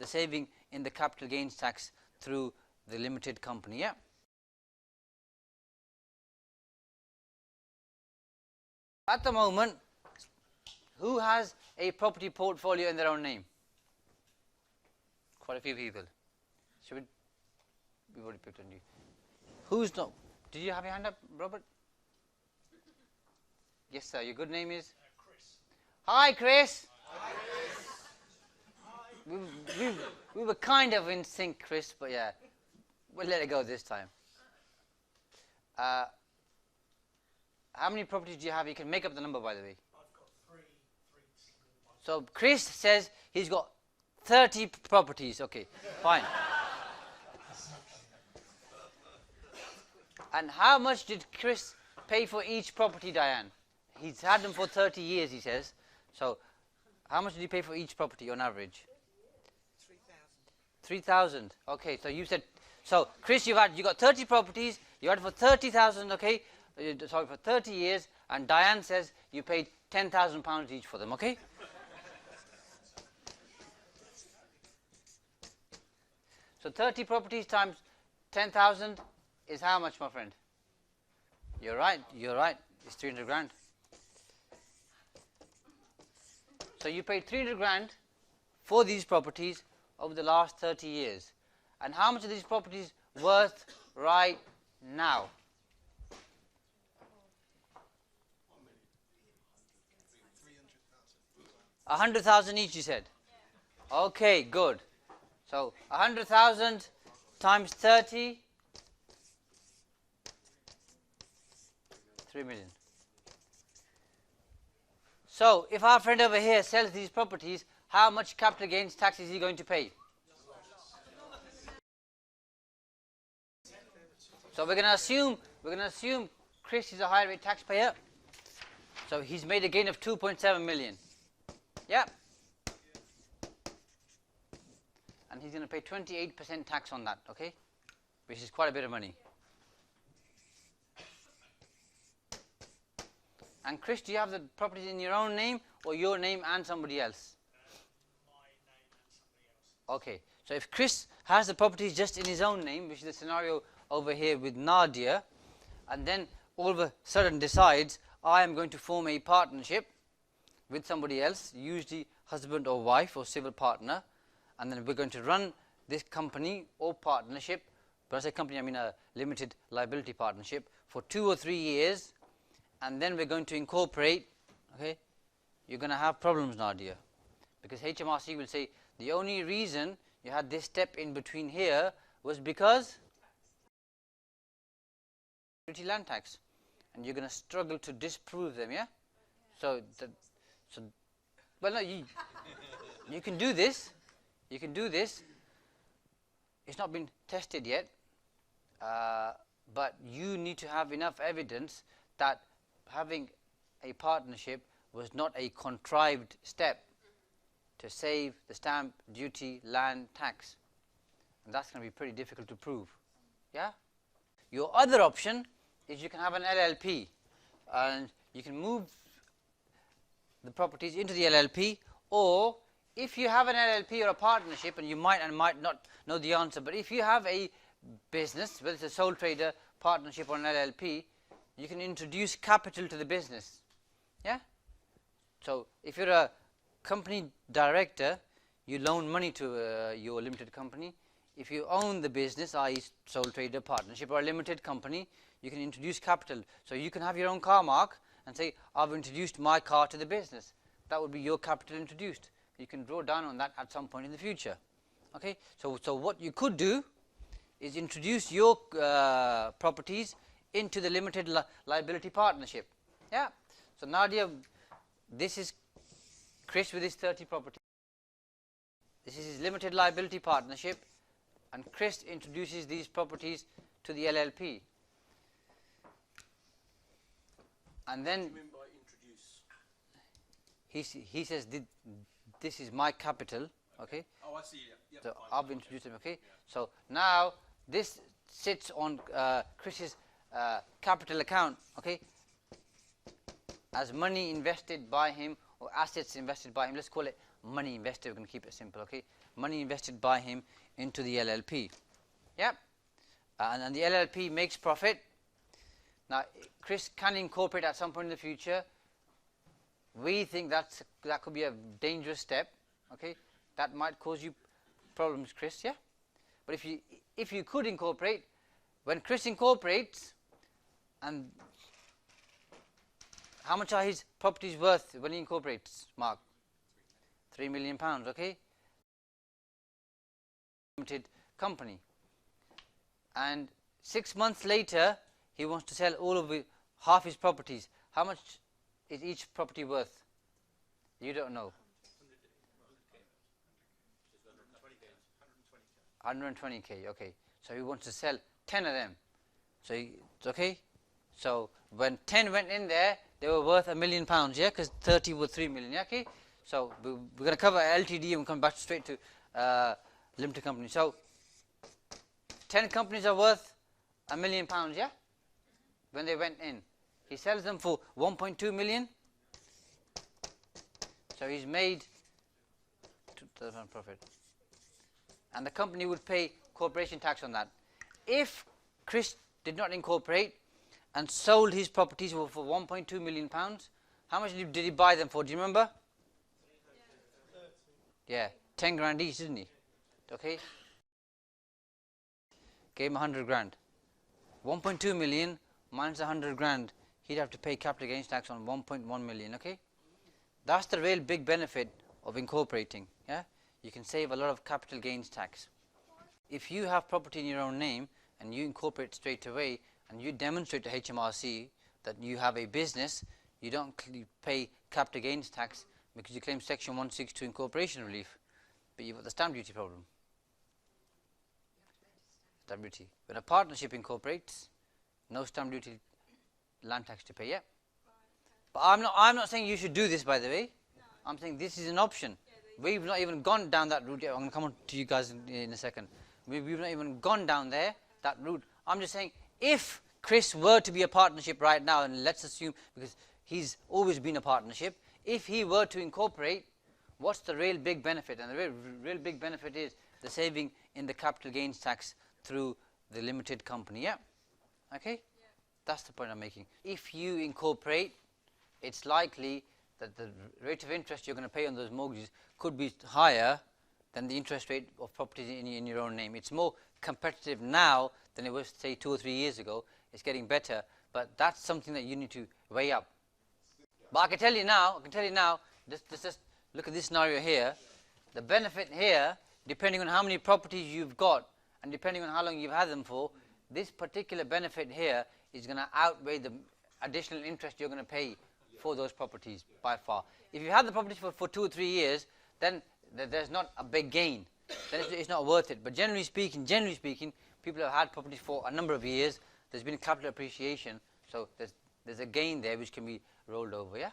the saving in the capital gains tax through the limited company. Yeah. At the moment, who has a property portfolio in their own name? Quite a few people. Should we? We've already picked on you. Who's not? Did you have your hand up, Robert? Yes, sir. Your good name is? Chris. Hi, Chris. Hi, Chris. We were kind of in sync, Chris, but yeah, we'll let it go this time. How many properties do you have? You can make up the number, by the way. I've got three. So Chris says he's got 30 properties. Okay, fine. And how much did Chris pay for each property, Diane? He's had them for 30 years, he says. So how much did he pay for each property on average? 3,000. Okay, so you said, so Chris, you got 30 properties, you had it for 30,000, okay? Sorry, for 30 years, and Diane says you paid £10,000 each for them, okay? So 30 properties times 10,000 is how much, my friend? You're right, it's 300 grand. So you paid 300 grand for these properties over the last 30 years. And how much are these properties worth right now? 100,000 each, you said? Okay, good. So 100,000 times 30, 3 million. So if our friend over here sells these properties, how much capital gains tax is he going to pay? So we're going to assume Chris is a higher rate taxpayer. So he's made a gain of 2.7 million. Yeah. And he's going to pay 28% tax on that, okay? Which is quite a bit of money. And Chris, do you have the properties in your own name or your name and somebody else? My name and somebody else. Okay, so if Chris has the properties just in his own name, which is the scenario over here with Nadia, and then all of a sudden decides, I am going to form a partnership with somebody else, usually husband or wife or civil partner, and then we're going to run this company or partnership, but I say company, I mean a limited liability partnership, for 2 or 3 years, and then we're going to incorporate, okay, you're going to have problems, Nadia, because HMRC will say the only reason you had this step in between here was because land tax, and you're going to struggle to disprove them, yeah? So well, no, you can do this. You can do this. It's not been tested yet, but you need to have enough evidence that having a partnership was not a contrived step to save the stamp duty land tax, and that's going to be pretty difficult to prove. Yeah. Your other option is you can have an LLP, and you can move the properties into the LLP, or if you have an LLP or a partnership, and you might not know the answer, but if you have a business, whether it's a sole trader, partnership or an LLP, you can introduce capital to the business. Yeah? So if you're a company director, you loan money to your limited company. If you own the business, i.e. sole trader, partnership or a limited company, you can introduce capital. So you can have your own car mark and say, I've introduced my car to the business. That would be your capital introduced. You can draw down on that at some point in the future. Okay, so what you could do is introduce your properties into the limited liability partnership. Yeah. So Nadia, this is Chris with his 30 properties. This is his limited liability partnership, and Chris introduces these properties to the LLP. And then What do you mean by introduce? he says this is my capital, okay? Oh, I see. Yeah. So Fine, I've fine, introduced them, okay? Yeah. So now this sits on Chris's capital account, okay? As money invested by him or assets invested by him. Let's call it money invested. We're going to keep it simple, okay? Money invested by him into the LLP. Yep. And the LLP makes profit. Now, Chris can incorporate at some point in the future. We think that could be a dangerous step, okay? That might cause you problems, Chris, yeah? But if you could incorporate, when Chris incorporates, and how much are his properties worth when he incorporates, Mark? £3 million, okay? Limited company. And 6 months later, he wants to sell half his properties. How much is each property worth? You don't know. 120k, okay. So he wants to sell 10 of them. So okay. So when 10 went in there, they were worth £1 million, yeah, because 30 were 3 million, yeah, okay. So we're going to cover LTD and we'll come back straight to limited company. So 10 companies are worth £1 million, yeah, when they went in. He sells them for 1.2 million. So he's made £2,000 profit. And the company would pay corporation tax on that. If Chris did not incorporate and sold his properties for 1.2 million pounds, how much did he buy them for? Do you remember? Yeah, 10 grand each, didn't he? Okay. Gave him 100 grand. 1.2 million minus 100 grand, he'd have to pay capital gains tax on 1.1 million, okay? That's the real big benefit of incorporating, yeah? You can save a lot of capital gains tax. If you have property in your own name and you incorporate straight away and you demonstrate to HMRC that you have a business, you don't pay capital gains tax because you claim Section 162 incorporation relief, but you've got the stamp duty problem. Stamp duty. When a partnership incorporates, no stamp duty, land tax to pay, yeah? But I'm not saying you should do this, by the way. I'm saying this is an option. We've not even gone down that route yet. I'm going to come on to you guys in a second. We've not even gone down there, that route. I'm just saying, if Chris were to be a partnership right now, and let's assume, because he's always been a partnership, if he were to incorporate, what's the real big benefit? And the real big benefit is the saving in the capital gains tax through the limited company, yeah? Okay? Yeah. That's the point I'm making. If you incorporate, it's likely that the rate of interest you're going to pay on those mortgages could be higher than the interest rate of properties in your own name. It's more competitive now than it was, say, 2 or 3 years ago. It's getting better, but that's something that you need to weigh up. But I can tell you now, just look at this scenario here. The benefit here, depending on how many properties you've got and depending on how long you've had them for, this particular benefit here is going to outweigh the additional interest you're going to pay for those properties by far. If you have the properties for 2 or 3 years, then there's not a big gain. Then it's not worth it. But generally speaking, people have had properties for a number of years. There's been capital appreciation, so there's a gain there which can be rolled over, yeah?